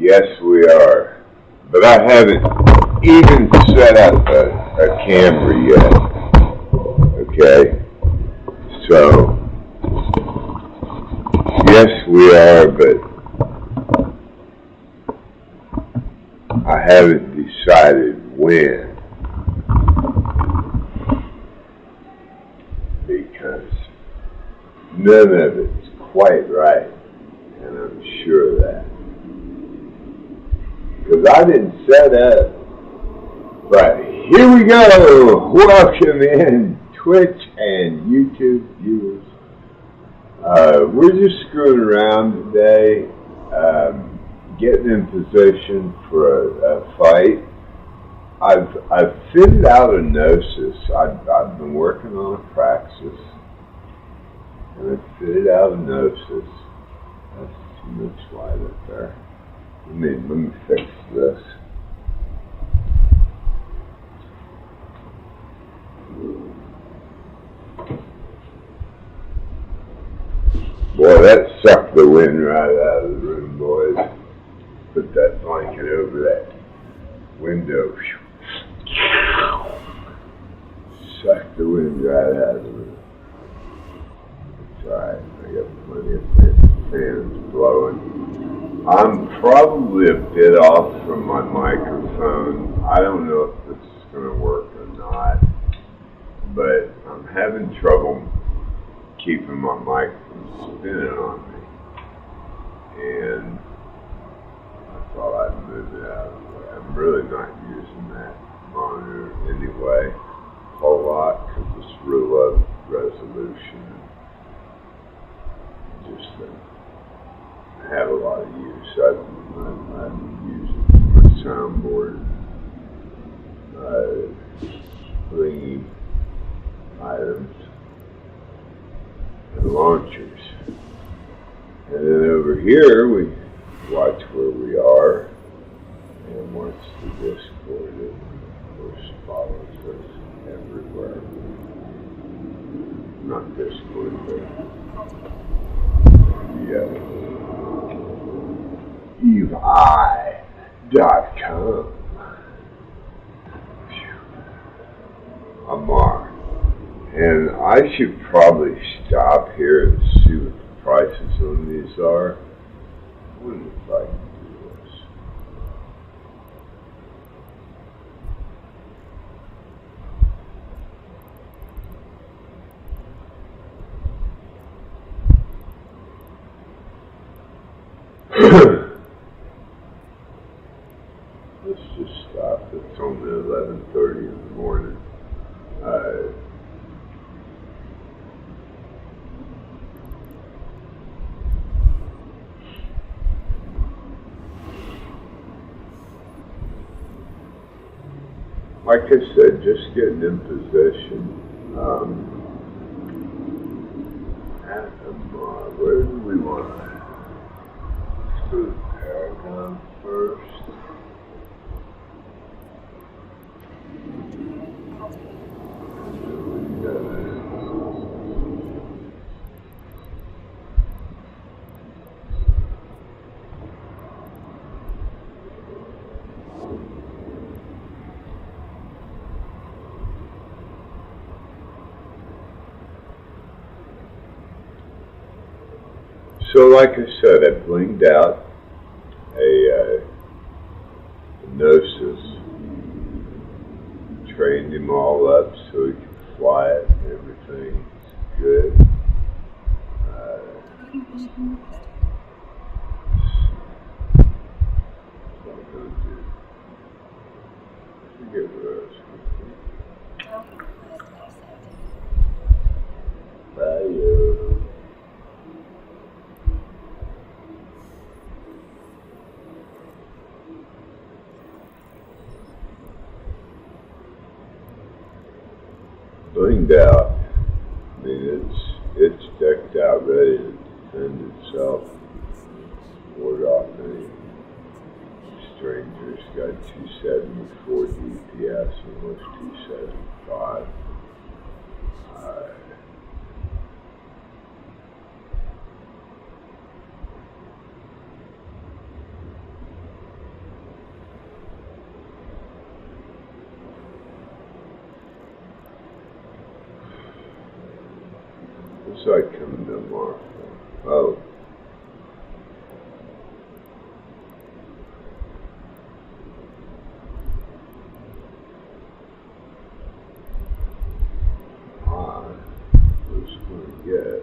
Yes, we are. But I haven't even set up a camera yet. Okay? So, yes, we are, but I haven't decided when. Because none of it's quite right. And I'm sure of that. Because I didn't set up. But here we go. Welcome in, Twitch and YouTube viewers. We're just screwing around today, getting in position for a fight. I've fitted out a gnosis. I've been working on a praxis, and I've fitted out a gnosis. That's too much light up there. Let me fix this. Boy, that sucked the wind right out of the room, boys. Put that blanket over that window. Sucked the wind right out of the room. It's alright, I got plenty of fans blowing. I'm probably a bit off from my microphone. I don't know if this is going to work or not, but I'm having trouble keeping my mic from spinning on me. And I thought I'd move it out of the way. I'm really not using that monitor anyway a whole lot because it's real low resolution. Just have a lot of use. I'm using my soundboard, blingy items, and launchers. And then over here, we watch where we are and watch the Discord, and of course follows us everywhere. Not Discord, but the EveEye.com. Amar. And I should probably stop here and see what the prices on these are. I wonder if I can do this. Let's just stop. It's only 11:30 in the morning. like I said, just getting in position. Where do we want to? Let's go to Paragon first. So, like I said, I blinged out a Gnosis, trained him all up so he could fly it. Everything's good. What I'm going to do? Forget what I was going to do. Value. Blinged out. I mean, it's decked out, ready to defend itself, ward off any strangers. Got 274 DPS, almost 275. What's that coming to Mark? Oh. I was going to get.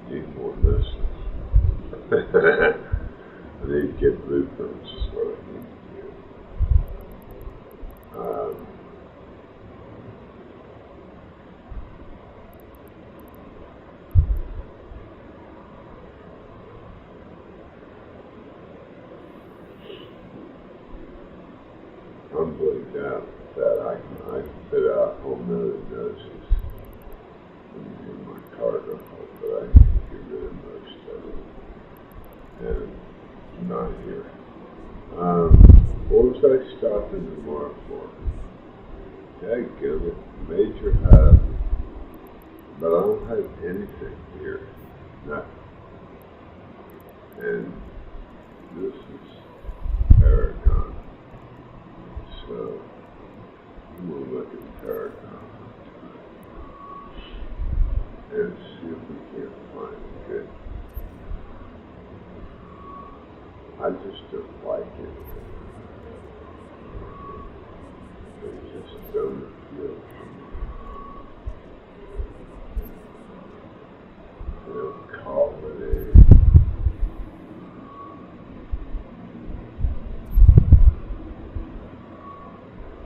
Need more missiles. I need to get blueprints, is what I need to do. I'm blinked out that I can fit out a whole nother Gnosis in my cargo, but I can get rid of most of it. And not here. What was I stopping tomorrow for? Dadgummit, major hub. But I don't have anything here. Nothing. And this is Paragon. So, we'll look at Paragon and see if we can't find it. I just don't like it. They just don't feel. They don't call it a.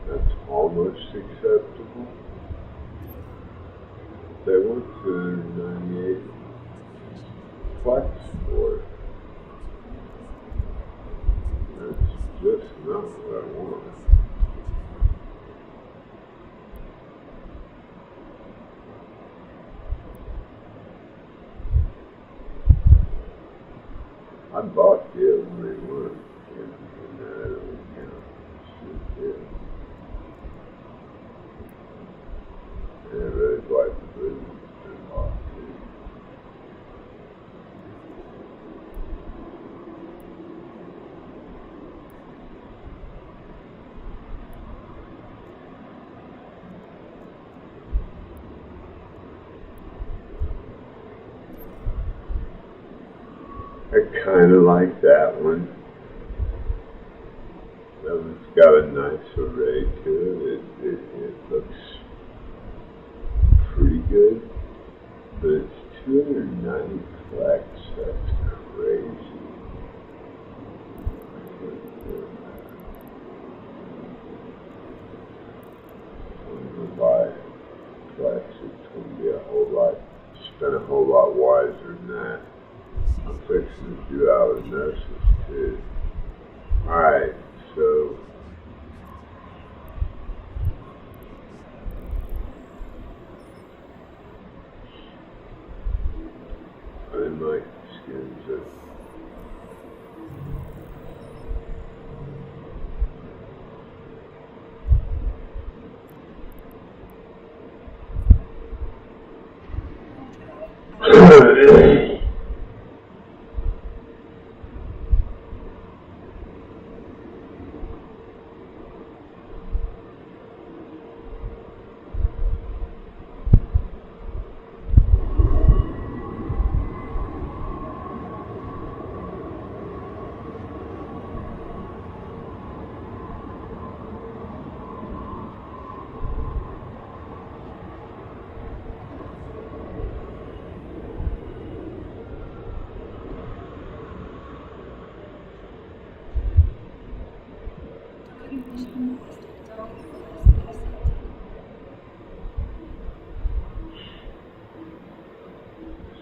That's almost acceptable. They want 298 flex for it. That's just not what I want. I bought the only one, and that don't count. Shoot, yeah. And I really like the blue and off too. I kind of like that one. That one's got a nice array to it. It looks pretty good, but it's 290 flex. That's crazy. Alright, so I might skins it.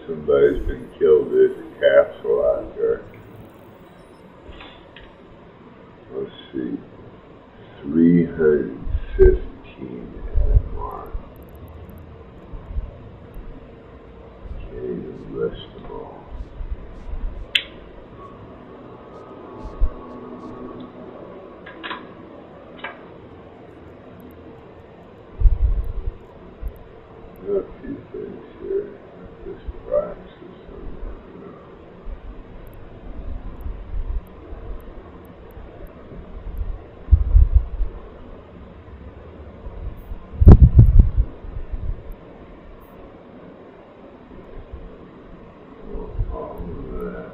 Somebody's been killed. There's a capsule out there. Let's see. 315 MR. Can't even list them all. There are a few things here. This praxis all of that.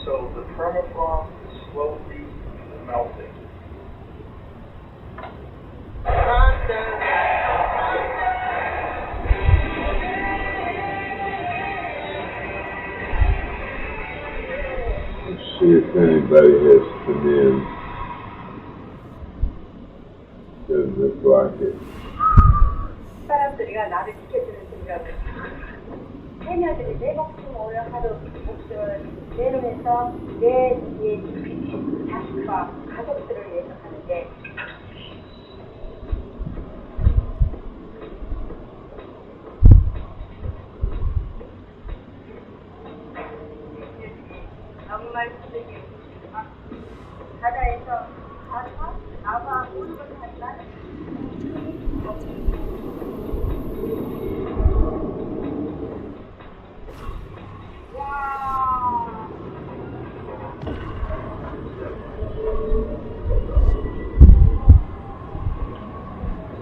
So the permafrost is slowly melting. Let's see if anybody has come in. Doesn't look like it. 사람들이가 나를 지켜주는 생각을 해녀들이 내 목숨을 하루 목숨을 내놓으면서 내 뒤에 자식과 가족들을 위해서 하는데 정말 쓰기 바다에서 나와 오는 것을 한다.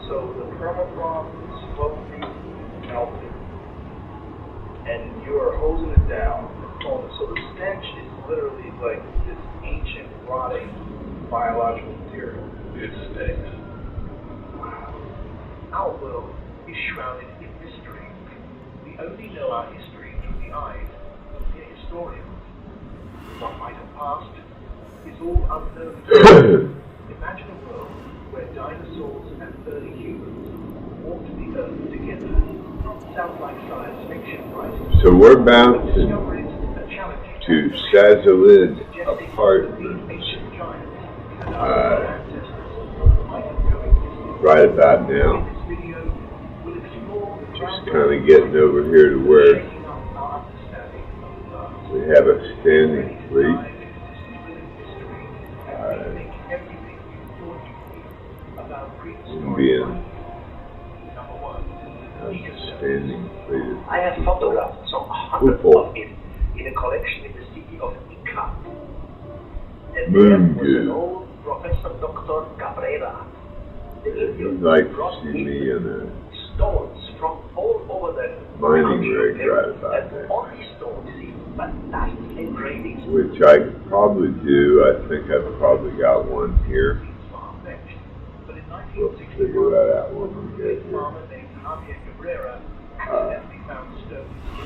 So the permafrost is slowly melting, and you are hosing it down. So the stench is literally like this ancient, rotting, biological material. It stinks. Wow. Our world is shrouded in mystery. We only know our history through the eyes of the historians. What might have passed is all unknown to us. Imagine a world where dinosaurs and early humans walked the earth together. Sounds like science fiction, right? So we're bound to Sazalid apartment right about now. Just kind of getting over here to where we have a standing fleet. Being standing fleet. I have photographed some hundreds of it in a collection in the city of Ica. And there was an old Professor Dr. Cabrera. The Indians brought in stones from all over the mining rig right about there. On these stones see fantastic engravings. Which I could probably do. I think I've probably got one here. We'll figure that out when we get here.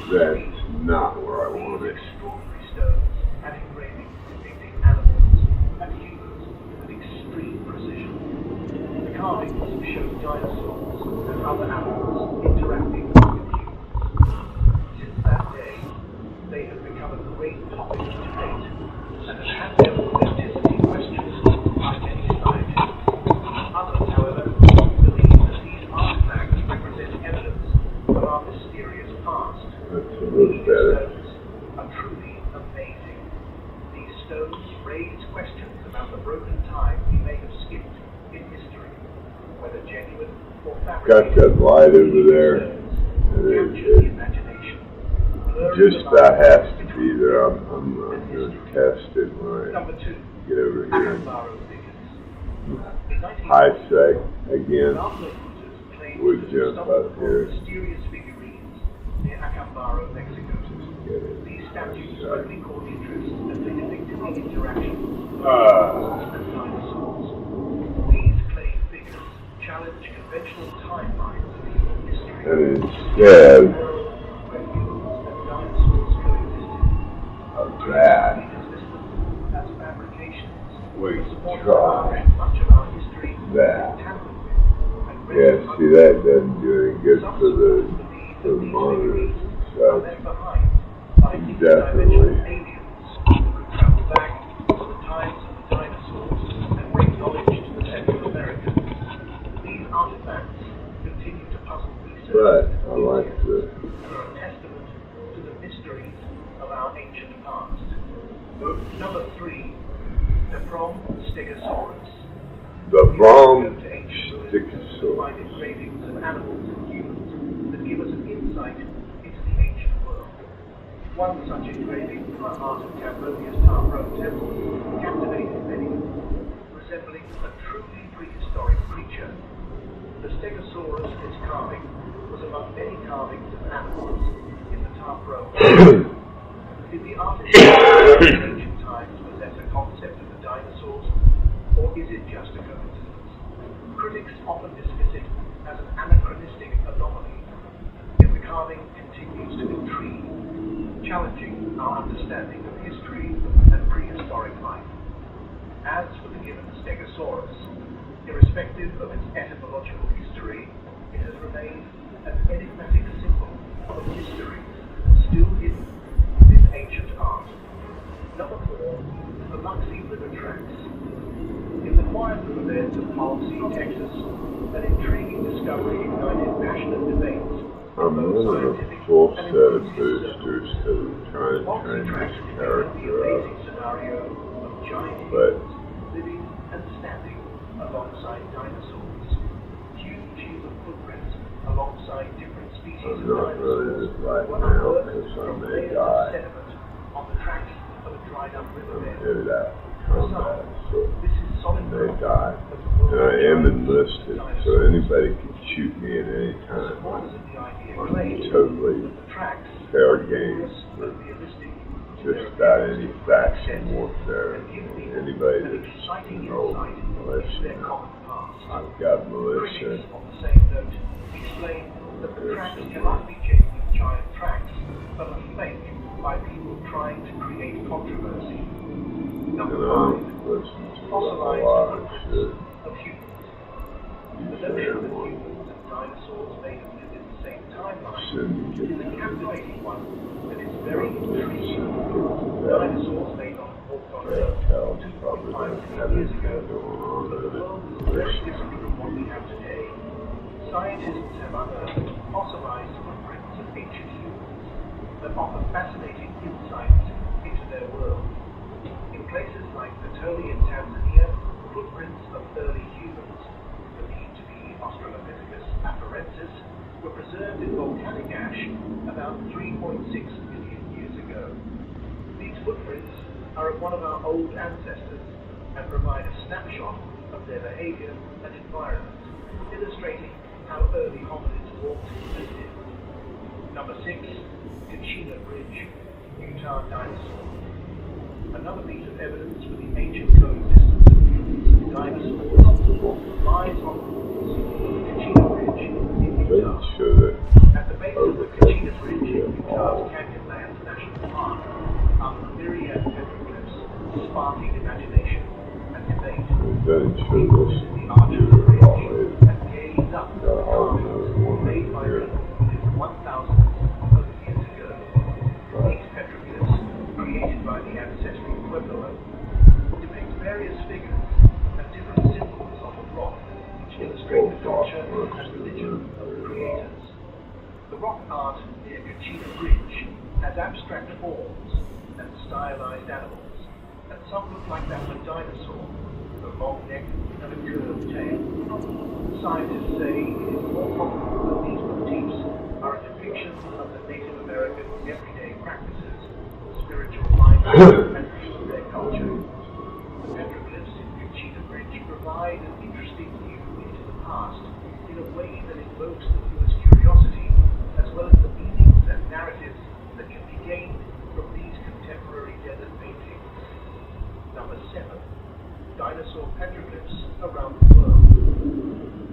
That's not where I want it. Extraordinary stones and engravings depicting animals and humans with extreme precision. The carvings show dinosaurs and other animals interacting with humans. Since that day, they have become a great topic of debate and have had their authenticity questioned by many scientists. Others, however, believe that these artifacts represent evidence of our mysterious past. That's a little better. These stones are truly amazing. These stones raise questions about the broken time we may have skipped in history, whether genuine or fabricated. Got that light over there. Capture the imagination. Just about has to be there. I'm going to test it when I Number 2. get over here. Borrow figures. high sec again would jump up here. Mysterious figurines near Acambaro, Mexico. These statues only caught interest as they depicted the interaction of and dinosaurs. These clay figures challenge conventional timelines of human history. And instead Where humans and dinosaurs coexisted. of that, As fabrications, we support try much of our history that. tampered with and Yeah, see, that doesn't do any good for the monitors and are such. left behind by Definitely. interdimensional aliens who could travel back to the times of the dinosaurs and bring knowledge to the Central Americans. These artifacts continue to puzzle research But I like the and are a testament to the mysteries of our ancient past. Number 3, the Stegosaurus. Brom Find Sticksaurus. engravings of animals and humans that give us an insight into the ancient world. One such engraving from the heart of Cambodia's Tarbro temple captivated many, resembling a truly prehistoric creature. The Stegosaurus in its carving was among many carvings of animals in the Tarbro temple. Did the artist in ancient times possess a concept of the dinosaurs, or is it just a coincidence? Critics often dismiss it as an anachronistic anomaly, yet the carving continues to intrigue, challenging our understanding of history and prehistoric life. As for the given Stegosaurus, irrespective of its etymological history, it has remained an enigmatic symbol of mysteries still hidden within ancient art. Number 4, the Luxie River Tracks. In the quiet riverbeds of Policy, Texas, an intriguing discovery ignited passionate debates. I'm running a full set of boosters to try and train this character up, but living and standing alongside dinosaurs. Huge human footprints alongside different species I'm of not running dinosaurs it right were now unearthed because I from may layers of die. sediment on the tracks of a dried up I'm riverbed. headed out to combat, so This is solid I may proof die. that the world And I am giant enlisted, so dinosaurs. anybody can shoot me at any time. Supporters of the idea I'm claim totally that the tracks fair game were realistic to just their about appearance any to faction access warfare. and give people Anybody an that's, exciting you know, insight into militia. their common past. I've got militia. Critics, on the same note, explain that the tracks cannot be genuine giant tracks, but a fake by people trying to create controversy. Number And 5, I listen to a fossilized lot of footprints shit. of humans. You The say notion that one humans and dinosaurs may have lived in the same timeline syndicate. is a captivating one that is very intriguing. That Dinosaurs may not have walked on Earth tells probably 2.5 don't million have years anything ago, going on but the with world is it. very different from what we have today. Scientists have unearthed fossilized footprints of ancient humans that offer fascinating insights into their world. In places like Natoli in Tanzania, footprints of early humans, believed to be Australopithecus afarensis, were preserved in volcanic ash about 3.6 million years ago. These footprints are of one of our old ancestors and provide a snapshot of their behavior and environment, illustrating how early hominids walked and lived. Number 6, Kachina Bridge, Utah dinosaur. Another piece of evidence for the ancient coexistence of humans and dinosaurs lies on the walls of the Kachina Bridge in They Utah. show that At the base of the Kachina Bridge in Utah's Canyonlands National Park are myriad petroglyphs sparking imagination and debate. it doesn't show People this visit the arch of the computer at all. bridge It and gaze up at got the all carvings another one made by here. people who lived 1,000 of years ago. These petroglyphs, created by the ancestral Pueblo, depict various figures and different symbols on the rock, which illustrate the culture and religion of the creators. The rock art near Kachina Bridge has abstract forms and stylized animals, and some look like that of a dinosaur, with a long neck and a curved tail. Scientists say it is more probable that these motifs are a depiction of the Native American everyday practices, spiritual life, and view of their culture. The petroglyphs in Kachina Bridge provide provide an interesting view into the past in a way that invokes the viewer's curiosity, as well as the meanings and narratives that can be gained from these contemporary desert paintings. Number 7. Dinosaur petroglyphs around the world.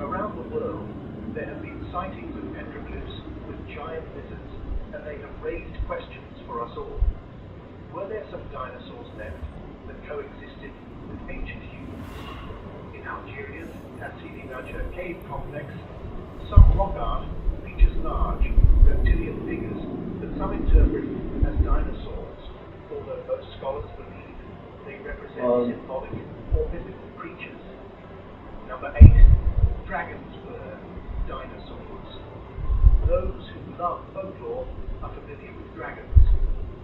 Around the world, there have been sightings of petroglyphs with giant lizards, and they have raised questions for us all. Were there some dinosaurs left that coexisted with ancient humans? In Algeria's Sidi Naja cave complex, some rock art features large, reptilian figures that some interpret as dinosaurs, although most scholars believe they represent symbolic or mythical creatures. Number 8. Dragons were dinosaurs. Those who love folklore are familiar with dragons.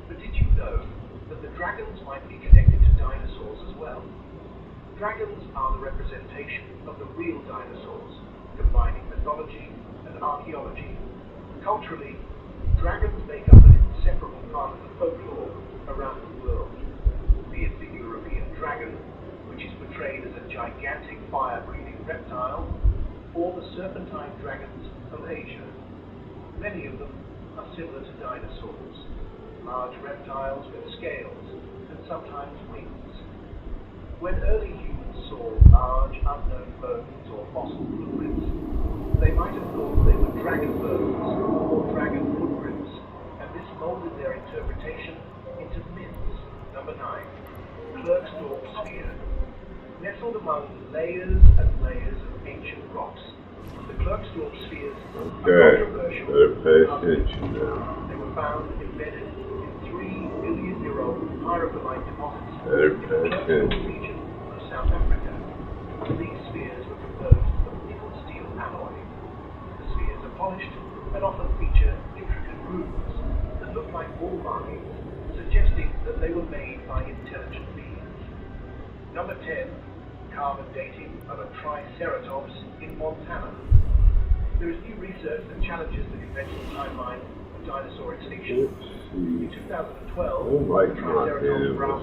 But did you know that the dragons might be connected to dinosaurs as well? Dragons are the representation of the real dinosaurs, combining mythology and archaeology. Culturally, dragons make up an inseparable part of the folklore around the world, be it the European dragon, which is portrayed as a gigantic fire-breathing reptile, or the serpentine dragons of Asia. Many of them are similar to dinosaurs, large reptiles with scales and sometimes wings. When early humans saw large unknown bones or fossil footprints, they might have thought they were dragon bones or dragon footprints, and this molded their interpretation into myths. Number 9. Klerksdorp sphere. Nestled among layers and layers of ancient rocks, the Klerksdorp spheres are controversial. They were found embedded in 3 billion-year-old pyrophyllite deposits in the Klerksdorp region of South Africa. These spheres were composed of nickel steel alloy. The spheres are polished and often feature intricate grooves that look like wall markings, suggesting that they were made by intelligent beings. Number 10. Carbon dating of a Triceratops in Montana. There is new research that challenges the conventional timeline of dinosaur extinction. In 2012, the Triceratops brown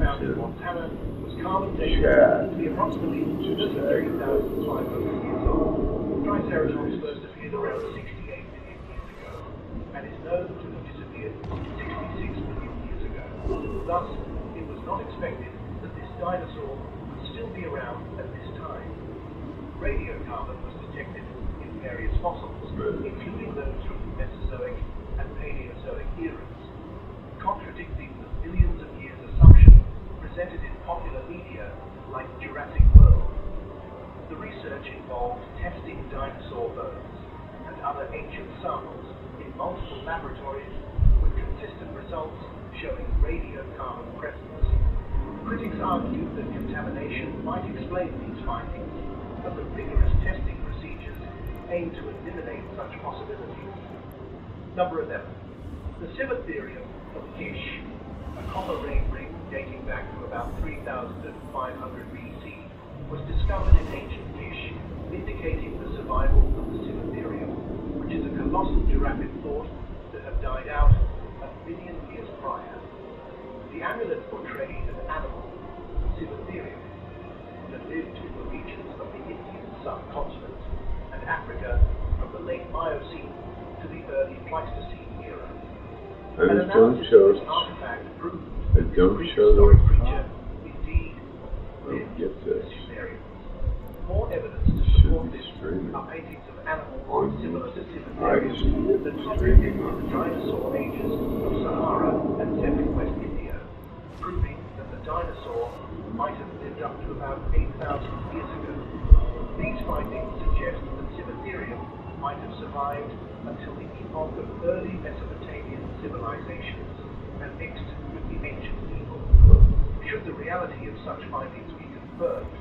found in Montana was carbon dated to be approximately 33,500 years old. Triceratops first appeared around 68 million years ago, and is known to have disappeared 66 million years ago. Thus, it was not expected that this dinosaur would still be around at this time. Radiocarbon was detected in various fossils, including those from the Mesozoic and Paleozoic eras, contradicting the billions of years assumption presented in popular media like Jurassic World. The research involved testing dinosaur bones and other ancient samples in multiple laboratories with consistent results showing radiocarbon presence. Critics argued that contamination might explain these findings, but the rigorous testing procedures aim to eliminate such possibilities. Number 11. The Cimetherium of Gish, a copper rain ring dating back to about 3,500 BC, was discovered in ancient Gish, indicating the survival of the Cimetherium, which is a colossal giraffe thought to have died out 1 million years prior. The amulet portrayed an animal, Cimetherium, that lived in the regions of the Indian subcontinent and Africa from the late Miocene to the early Pleistocene era. An analysis of this artifact proved that the prehistoric creature indeed lived with Cimetherians. More evidence to support this are paintings of animals similar to Cimetherians that posted in the dinosaur ages of Sahara and central West India, proving that the dinosaur might have lived up to about 8,000 years ago. These findings suggest that Cimetherium might have survived until the epoch of early Mesopotamian civilizations and mixed with the ancient people. Should the reality of such findings be confirmed,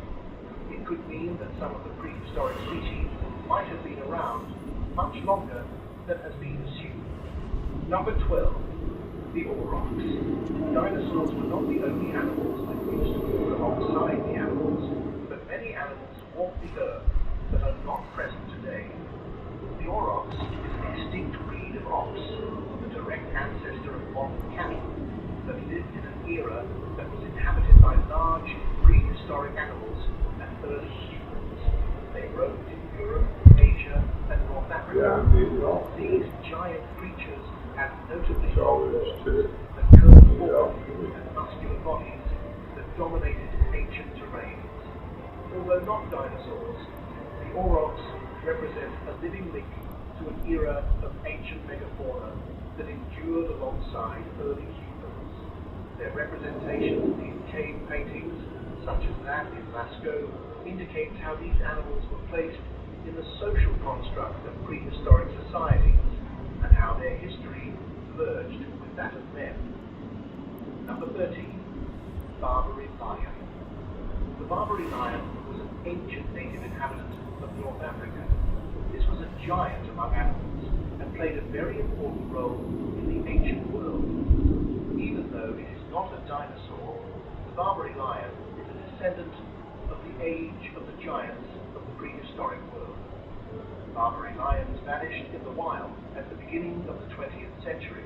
it could mean that some of the prehistoric species might have been around much longer than has been assumed. Number 12. The aurochs. Dinosaurs were not the only animals that used to move alongside the animals, but many animals walked the earth that are not present today. The aurochs is an extinct breed of ox, the direct ancestor of modern cattle, that lived in an era that was inhabited by large prehistoric animals and early roamed in Europe, Asia, and North Africa. Yeah, I mean, These giant creatures had notably it's all long there is to it. and curved Yeah. forms and muscular bodies that dominated ancient terrains. Although not dinosaurs, the aurochs represent a living link to an era of ancient megafauna that endured alongside early humans. Their representations in cave paintings, such as that in Lascaux, indicates how these animals were placed in the social construct of prehistoric societies and how their history merged with that of men. Number 13. Barbary lion. The Barbary lion was an ancient native inhabitant of North Africa. This was a giant among animals and played a very important role in the ancient world. Even though it is not a dinosaur, the Barbary lion is a descendant of the age of the giants of the prehistoric world. Barbary lions vanished in the wild at the beginning of the 20th century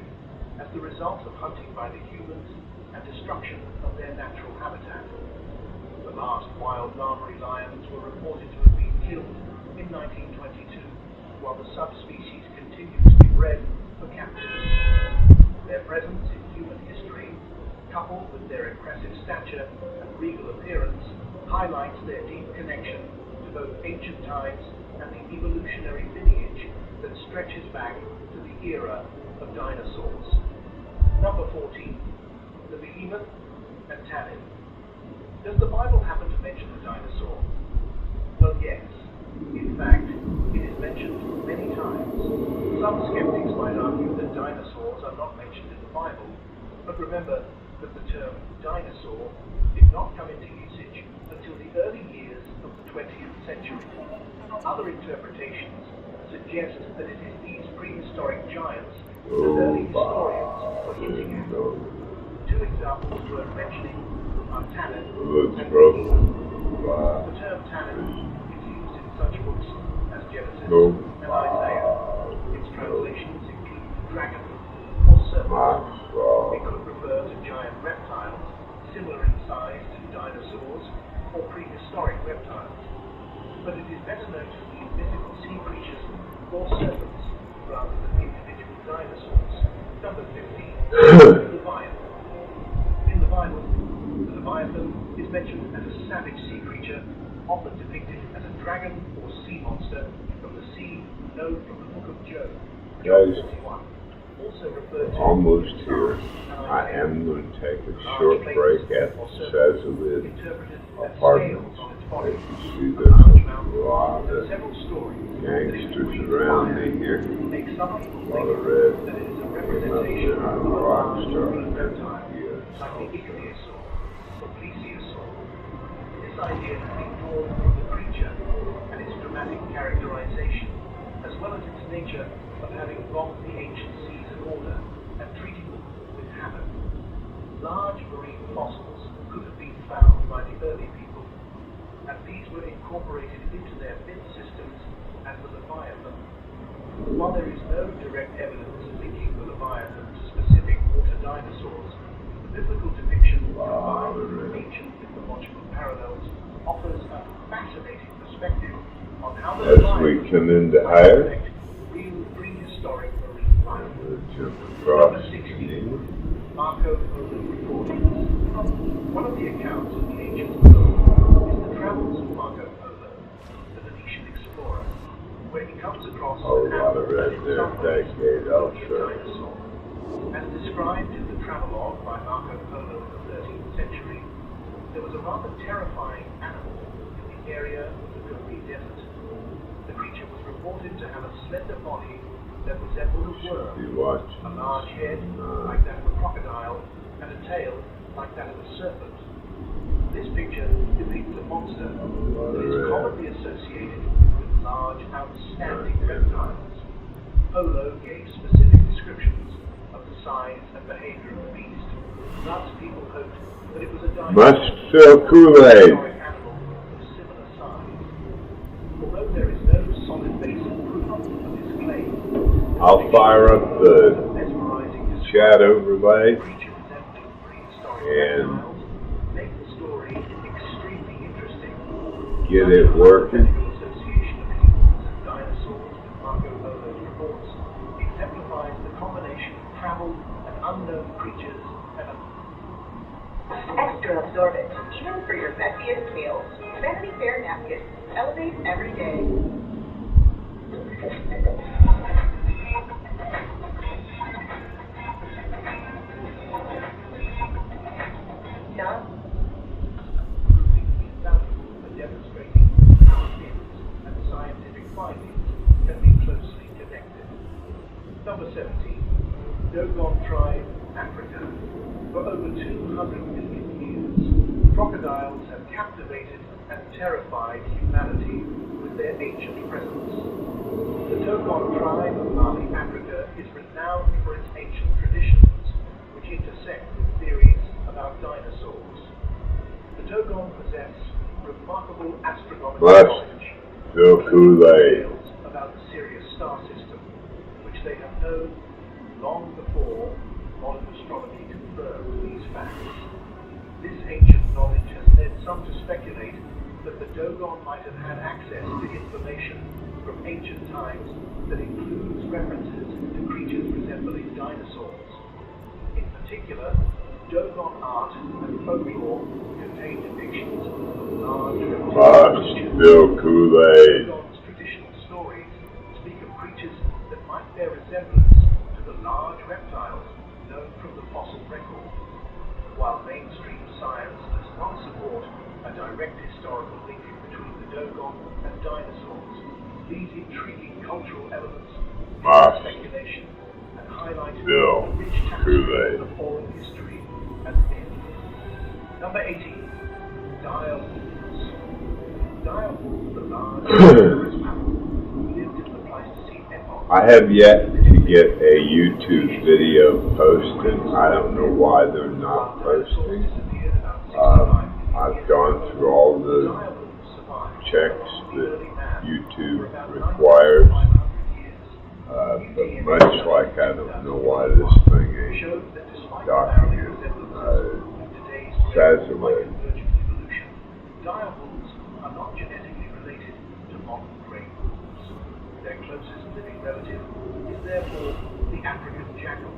as the result of hunting by the humans and destruction of their natural habitat. The last wild Barbary lions were reported to have been killed in 1922, while the subspecies continued to be bred for captivity. Their presence in human history, coupled with their impressive stature and regal appearance, highlights their deep connection to both ancient times and the evolutionary lineage that stretches back to the era of dinosaurs. Number 14. The behemoth and tannin. Does the Bible happen to mention a dinosaur? Well, yes. In fact, it is mentioned many times. Some skeptics might argue that dinosaurs are not mentioned in the Bible, but remember that the term dinosaur did not come into usage until the early years of the 20th century. Other interpretations suggest that it is these prehistoric giants that early historians were hinting at. Two examples worth mentioning are tannin and behemoth. The term tannin is used in such books as Genesis and Isaiah. Its translations include dragon or serpent. It could refer to giant reptiles similar in size to dinosaurs or prehistoric reptiles. But it is better known to mean mythical sea creatures or serpents rather than individual dinosaurs. Number 15. Leviathan. In the Bible, the Leviathan is mentioned as a savage sea creature, often depicted as a dragon or sea monster from the sea known from the book of Job. Job 41. Also referred to almost here. I am going to take a short break at the Sazalid apartments. As you see, there's a lot of gangsters around me here. A lot of red came up there on the rock star. This idea has been drawn from the creature and its dramatic characterization, as well as its nature of having locked the ancient seas in order and treating them with havoc. Large marine fossils could have been found by the early people, and these were incorporated into their myth systems as the Leviathan. While there is no direct evidence linking the Leviathan to specific water dinosaurs, the biblical depiction combined with ancient mythological parallels offers a fascinating perspective on how the Leviathan come into higher, real prehistoric marine life. jump across. Number 16. Marco Polo recordings. One of the accounts of the ancient world is the travels of Marco Polo, the Venetian explorer, where he comes across Oh, an a lot of animal red there, Brigade also. dinosaur. As described in the travelogue by Marco Polo in the 13th century, there was a rather terrifying animal in the area of the Gobi Desert. The creature was reported to have a slender body that resembled a worm, You watch. a large head like that of a crocodile, and a tail like that of a serpent. This picture depicts a monster that is commonly associated with large, outstanding reptiles. Polo gave specific descriptions of the size and behavior of the beast. Thus, people hoped that it was a dinosaur. Must fill Kool-Aid. Animal of similar size. Although there is no solid base of proof of this claim, I'll fire up the chat overlay and make the story extremely interesting. get it working. Care napkin. Elevate every day. Done. Demonstrating how myths and scientific findings can be closely connected. Number 17. Dogon tribe, Africa. For over 200 million years, crocodiles have captivated and terrified humanity with their ancient presence. The Dogon tribe of Mali, Africa is renowned for its ancient traditions, which intersect with theories about dinosaurs. The Dogon possess remarkable astronomical knowledge, details about the Sirius star system, which they have known long before modern astronomy confirmed these facts. This ancient knowledge has led some to speculate that the Dogon might have had access to information from ancient times that includes references to creatures resembling dinosaurs. In particular, Dogon art and folklore contain depictions of large Kool-Aid. Dogon's traditional stories speak of creatures that might bear resemblance to the large reptiles known from the fossil record. While mainstream science does not support a direct historical link between the Dogon and dinosaurs, these intriguing cultural elements are speculation and highlight the rich tapestry of oral history and myth. Number 18. Dire wolves. Dire wolves, the large carnivorous mammal, lived in the Pleistocene epoch. I have yet to get a YouTube video posted. I don't know why they're not posting. I've gone through all the checks that YouTube requires, but much like I don't know why this thing ain't documented. Sazerac. Dire wolves are not genetically related to modern grey wolves. Their closest living relative is therefore the African jackal.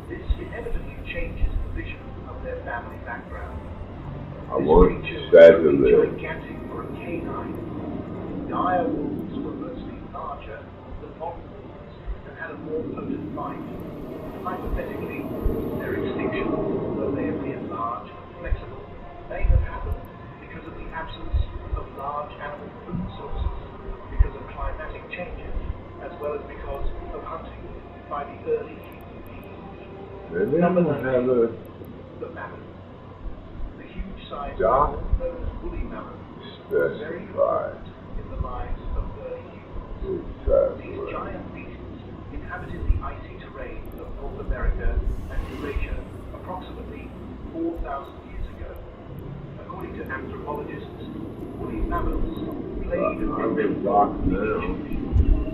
This inevitably changes the vision of their family background. I want Sazerac. Gigantic for a canine. Dire wolves were mostly larger than modern wolves and had a more potent bite. Hypothetically, their extinction, though they appear large and flexible, may have happened because of the absence of large animal food sources, because of climatic changes, as well as because of hunting by the early human beings. Number 19, the mammoth. The huge-sized mammal known as woolly mammoth was very important in the lives of early humans. These giant beasts inhabited the icy terrain of North America and Eurasia approximately 4,000 years ago. According to anthropologists, woolly mammoths played a crucial role in ancient people.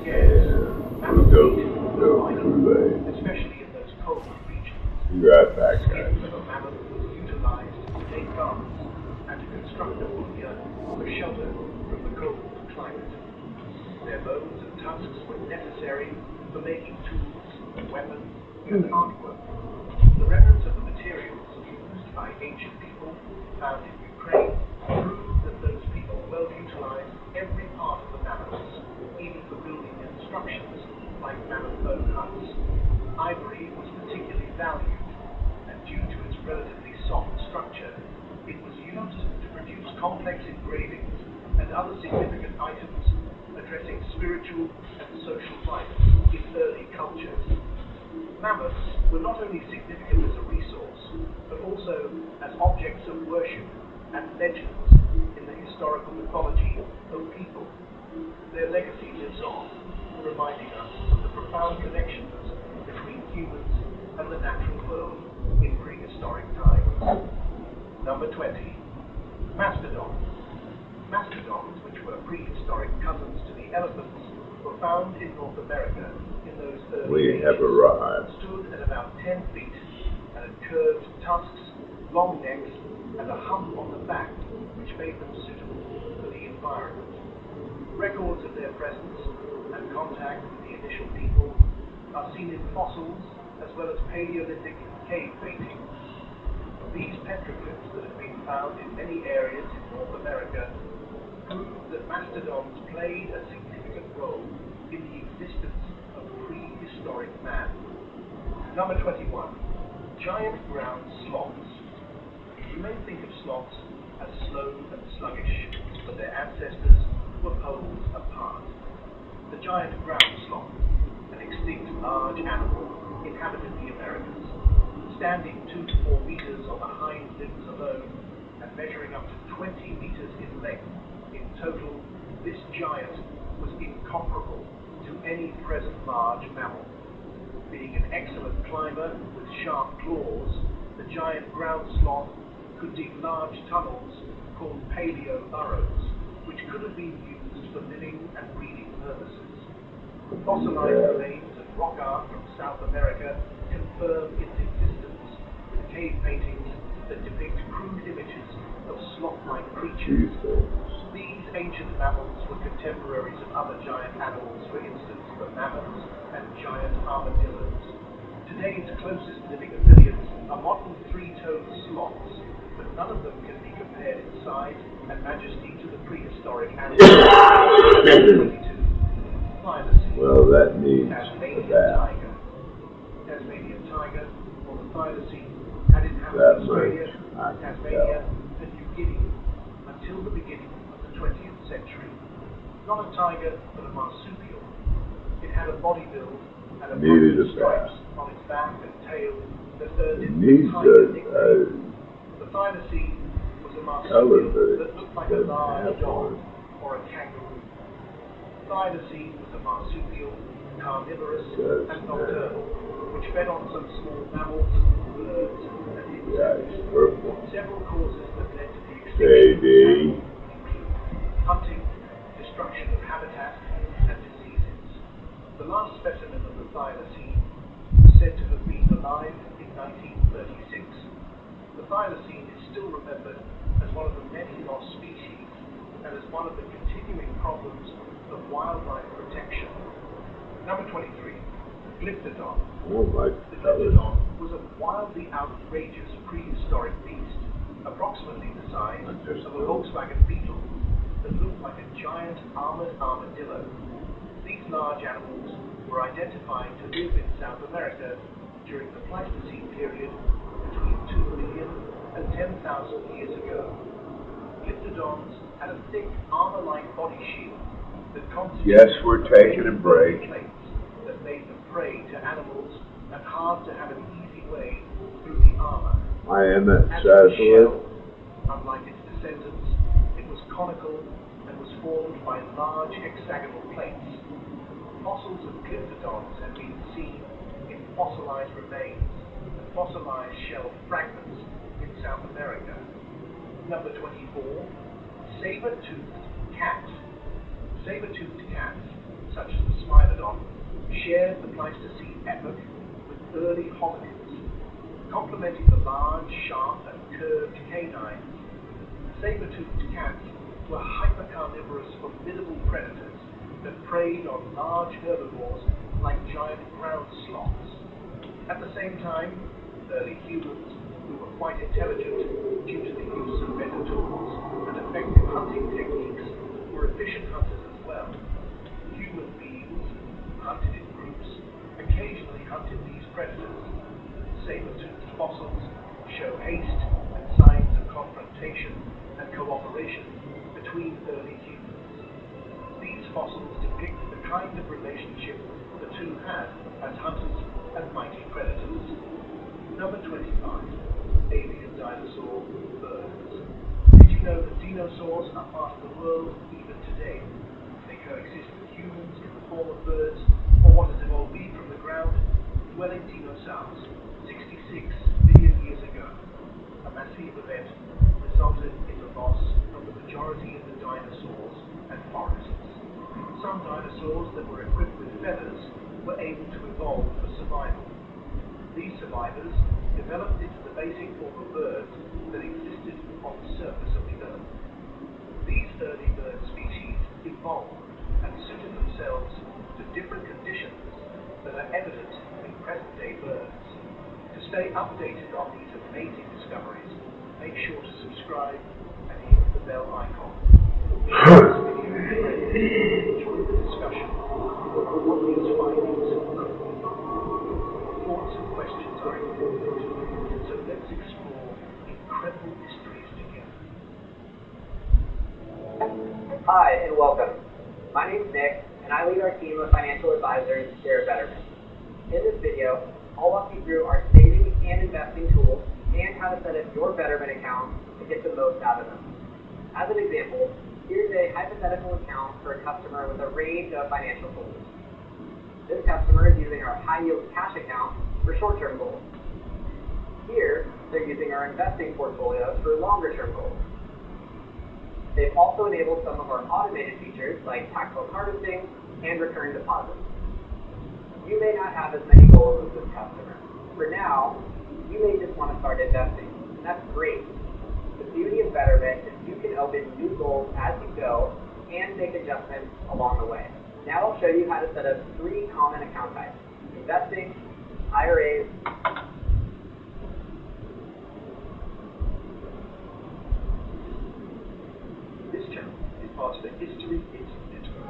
Scarce, mammoth meat was vital, especially in those cold regions. Be right back, The guys. skin of a mammoth was utilized to make garments and to construct a bunya for shelter from the cold climate. Their bones and tusks were necessary for making tools, weapons, and artwork. The remnants of the materials used by ancient people found in Ukraine prove that those people well utilized every part of the mammoths, even for building and structures like mammoth bone huts. Ivory was particularly valued, and due to its relatively soft structure, it was used to produce complex engravings and other significant items addressing spiritual and social life in early cultures. Mammoths were not only significant as a resource, but also as objects of worship and legends in the historical mythology of people. Their legacy lives on, reminding us of the profound connections between humans and the natural world in prehistoric times. Number 20. Mastodons. Mastodons, which were prehistoric cousins to the elephants, were found in North America in those early We have arrived. stood at about 10 feet and had curved tusks, long necks, and a hump on the back, which made them suitable for the environment. Records of their presence and contact with the initial people are seen in fossils as well as Paleolithic cave paintings. These petroglyphs that have been found in many areas in North America Number 21. Giant ground sloths. You may think of sloths as slow and sluggish, but their ancestors were poles apart. The giant ground sloth, an extinct large animal, inhabited the Americas. Standing 2 to 4 meters on the hind limbs alone and measuring up to 20 meters in length, in total, this giant was incomparable to any present large mammal. Being an excellent climber with sharp claws, the giant ground sloth could dig large tunnels called paleo burrows, which could have been used for living and breeding purposes. Fossilized remains of rock art from South America confirm its existence, with cave paintings that depict crude images of sloth-like creatures. These ancient mammals were contemporaries of other giant animals, for instance the mammoths and giant armadillos. Today's closest living affiliates are modern 3-toed sloths, but none of them can be compared in size and majesty to the prehistoric animals. Well, that means Tasmanian that. tiger. Tasmanian tiger, or the thylacine, had inhabited Australia, Tasmania, and New Guinea until the beginning of the 20th century. Not a tiger, but a marsupial. It had a body build and a Needed a stripes bath. on its back and tail that earned it Needs the tiger nickname. The thylacine was a marsupial that looked like a large dog or a kangaroo. Thylacine was a marsupial, carnivorous, and nocturnal, which fed on some small mammals, birds, and insects. Several causes that led to the extinction include hunting, destruction of habitat, and diseases. The last specimen of the thylacine was said to have been alive in 1936. The thylacine is still remembered as one of the many lost species and as one of the continuing problems of wildlife protection. Number 23, Glyptodon. Oh my The Glyptodon was a wildly outrageous prehistoric beast, approximately the size of a Volkswagen Beetle, that looked like a giant armored armadillo. These large animals were identified to live in South America during the Pleistocene period between 2 million and 10,000 years ago. Glyptodons had a thick armor-like body shield that constituted Yes, we're taking a break. plates that made them prey to animals and hard to have an easy way through the armor. I am at As for the shell, Sassler. unlike its descendants, it was conical and was formed by large hexagonal plates. Fossils of Glyptodons have been seen in fossilized remains and fossilized shell fragments in South America. Number 24, saber-toothed cat. Saber-toothed cats, such as the Smilodon, shared the Pleistocene epoch with early hominids. Complementing the large, sharp, and curved canines, saber-toothed cats were hypercarnivorous, formidable predators that preyed on large herbivores like giant ground sloths. At the same time, early humans, who were quite intelligent due to the use of better tools and effective hunting techniques, were efficient hunters as well. Human beings, hunted in groups, occasionally hunted these predators. Saber-toothed fossils show haste and signs of confrontation and cooperation between early humans. These fossils depict the kind of relationship the two had as hunters and mighty predators. Number 25, alien dinosaur birds. Did you know that dinosaurs are part of the world even today? They coexist with humans in the form of birds, or what has evolved from the ground, dwelling dinosaurs, 66 million years ago. A massive event resulted in the loss of the majority of the dinosaurs and forests. Some dinosaurs that were equipped with feathers were able to evolve for survival. These survivors developed into the basic form of birds that existed on the surface of the earth. These early bird species evolved and suited themselves to different conditions that are evident in present-day birds. To stay updated on these amazing discoveries, make sure to subscribe and hit the bell icon. Share this video with friends. Join the discussion on what these findings mean. For thoughts and questions Hi, and welcome. My name's Nick, and I lead our team of financial advisors here at Betterment. In this video, I'll walk you through our saving and investing tools and how to set up your Betterment account to get the most out of them. As an example, here's a hypothetical account for a customer with a range of financial goals. This customer is using our high-yield cash account for short-term goals. Here, they're using our investing portfolios for longer-term goals. They've also enabled some of our automated features like tactile harvesting and recurring deposits. You may not have as many goals as this customer. For now, you may just want to start investing, and that's great. The beauty of Betterment is you can open new goals as you go and make adjustments along the way. Now I'll show you how to set up 3 common account types: investing, IRAs, This channel is part of the History Hits Network.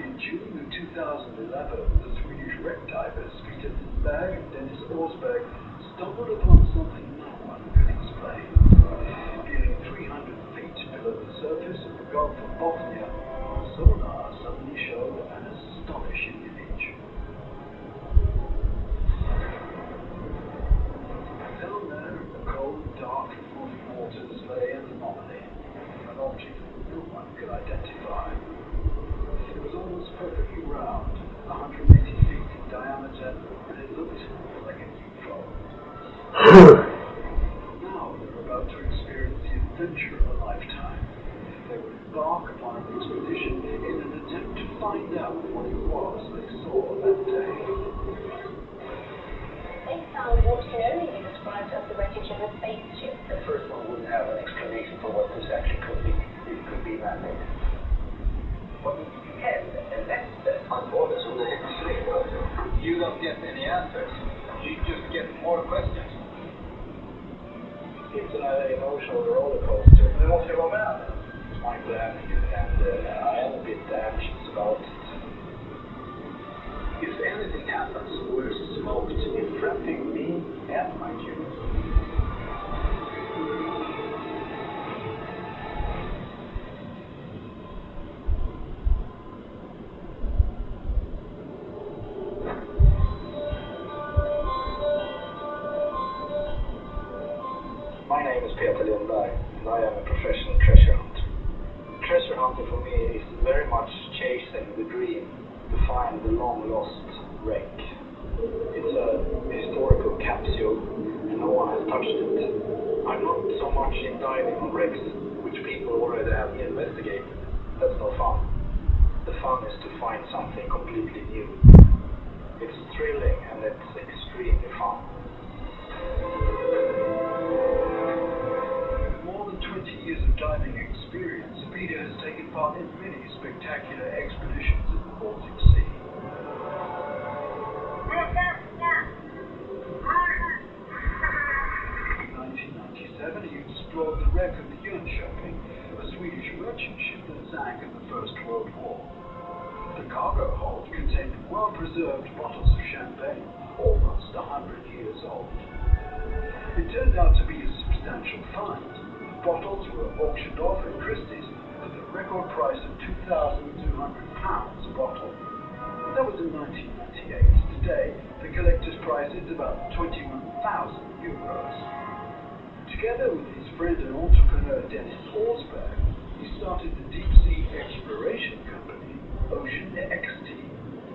In June of 2011, the Swedish wreck divers Peter Lindberg and Dennis Forsberg stumbled upon something no one could explain. Nearly 300 feet below the surface of the Gulf of Bothnia, sonar suddenly showed an astonishing image. Down there in the cold, dark, frothy waters lay an anomaly, an object no one could identify. It was almost perfectly round, 180 feet in diameter, and it looked like a UFO. Now they're about to experience the adventure of a lifetime. They would embark upon an expedition in an attempt to find out what it was they saw that day. They found what can only be described as the wreckage of a spaceship. At first one wouldn't have an explanation for what this actually could be. It could be man-made. What needs to be held and that's you don't get any answers. You just get more questions. It's an emotional roller coaster. Det måste ju vara med. I'm glad and I am a bit anxious about it. If anything happens, we're smoked, entrapping me and my kids. My name is Peter Lindberg, and I am a professional treasure hunter. Treasure hunting for me is very much chasing the dream to find the long-lost wreck. It's a historical capsule, and no one has touched it. I'm not so much in diving on wrecks, which people already have investigated. That's no fun. The fun is to find something completely new. It's thrilling, and it's extremely fun. More than 20 years of diving experience, Peter has taken part in many spectacular expeditions in the Baltic Sea. In 1997, he explored the wreck of the Jönköping, a Swedish merchant ship that sank in the First World War. The cargo hold contained well-preserved bottles of champagne, almost 100 years old. It turned out to be a substantial find. The bottles were auctioned off at Christie's for the record price of £2,200 a bottle. That was in 1998. Today, the collector's price is about €21,000. Together with his friend and entrepreneur Dennis Forsberg, he started the deep-sea exploration company, Ocean XT.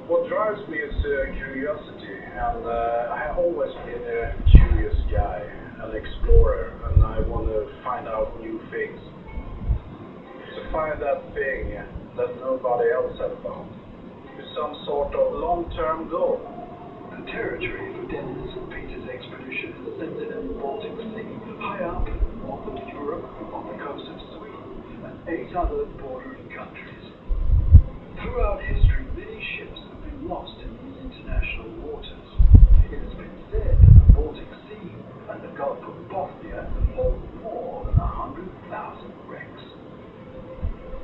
What drives me is curiosity, and I have always been a curious guy, an explorer, and I want to find out new things. To find that thing that nobody else has found, with some sort of long-term goal. The territory for Dennis and Peter's expedition is centered in the Baltic Sea, high up in the north of Europe, on the coast of Sweden, and 8 other bordering countries. Throughout history, many ships have been lost in these international waters. It has been said that the Baltic Sea and the Gulf of Bothnia hold more than 100,000 wrecks.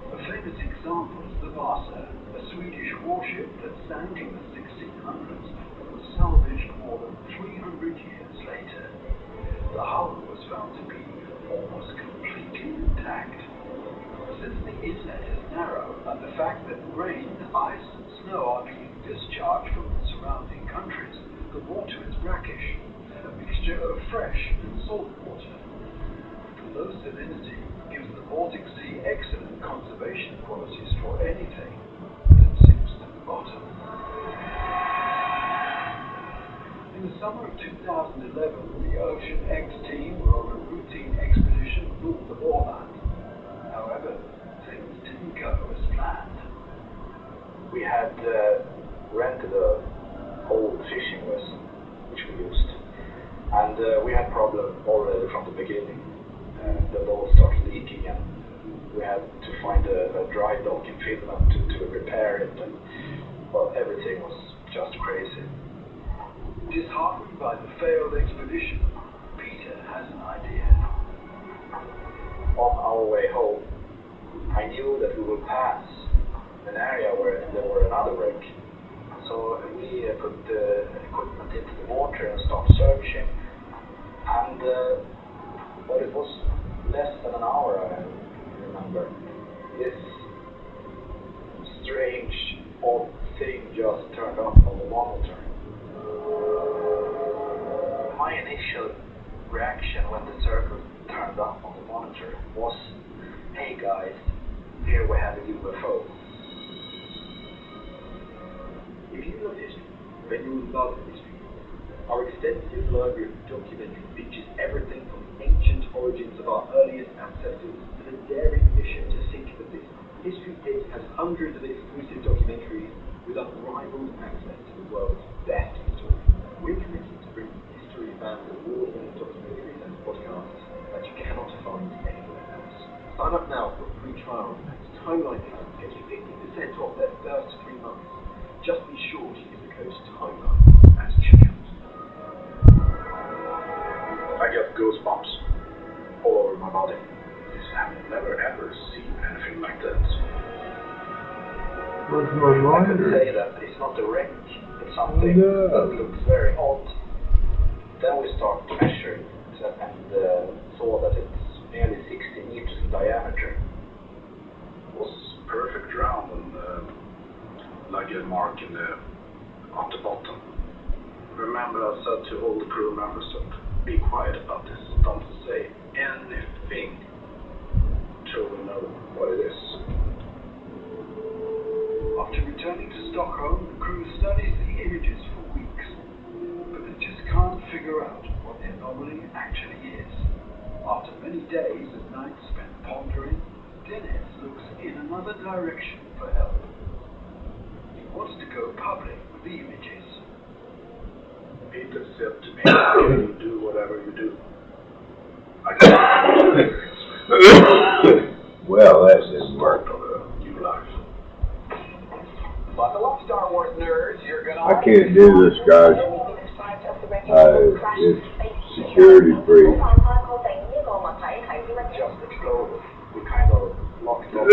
A famous example is the Vasa, a Swedish warship that that sank in the 1600s was salvaged more than 300 years later. The hull was found to be almost completely intact. Since the inlet is narrow and the fact that rain, ice and snow are being discharged from the surrounding countries, the water is brackish, a mixture of fresh and salt water. The low salinity gives the Baltic Sea excellent conservation qualities for anything that sinks to the bottom. In the summer of 2011, the Ocean X team were on a routine expedition north of Åland. However, things didn't go as planned. We had rented an old fishing vessel, which we used, and we had problem already from the beginning. The boat started leaking, and we had to find a dry dock in Finland to repair it, and well, everything was just crazy. Disheartened by the failed expedition, Peter has an idea. On our way home, I knew that we would pass an area where there were another wreck. So we put the equipment into the water and started searching. And well, it was less than an hour, I remember. This strange, odd thing just turned up on the monitor. My initial reaction when the circle turned up on the monitor was, hey guys, here we have a UFO. If you love history, then you will love history. Our extensive library of documentary features everything from the ancient origins of our earliest ancestors to the daring mission to sink the disc. History Hit has hundreds of exclusive documentaries with unrivaled access to the world's best history. We're committed to bringing history fans award-winning documentaries and podcasts that you cannot find anywhere else. Sign up now for a free trial and Timeline fans get you 50% off their first 3 months. Just be sure to use the code TIMELINE at checkout. I get goosebumps all over my body. I've never ever seen anything like that. What's my I could monitor? say that it's not a wreck, it's something that looks very odd. Then we start measuring it and saw that it's nearly 60 meters in diameter. It was perfect round and like a mark in on the bottom. Remember, I said to all the crew members that be quiet about this, don't say anything till we know what it is. After returning to Stockholm, the crew studies the images for weeks, but they just can't figure out what the anomaly actually is. After many days and nights spent pondering, Dennis looks in another direction for help. He wants to go public with the images. Peter said to me, you do whatever you do. I can't. Well, that didn't work. New life. Buckle up, Star Wars nerds. You're gonna. I can't do this, guys. It's security free. Just exploded. We kind of locked up.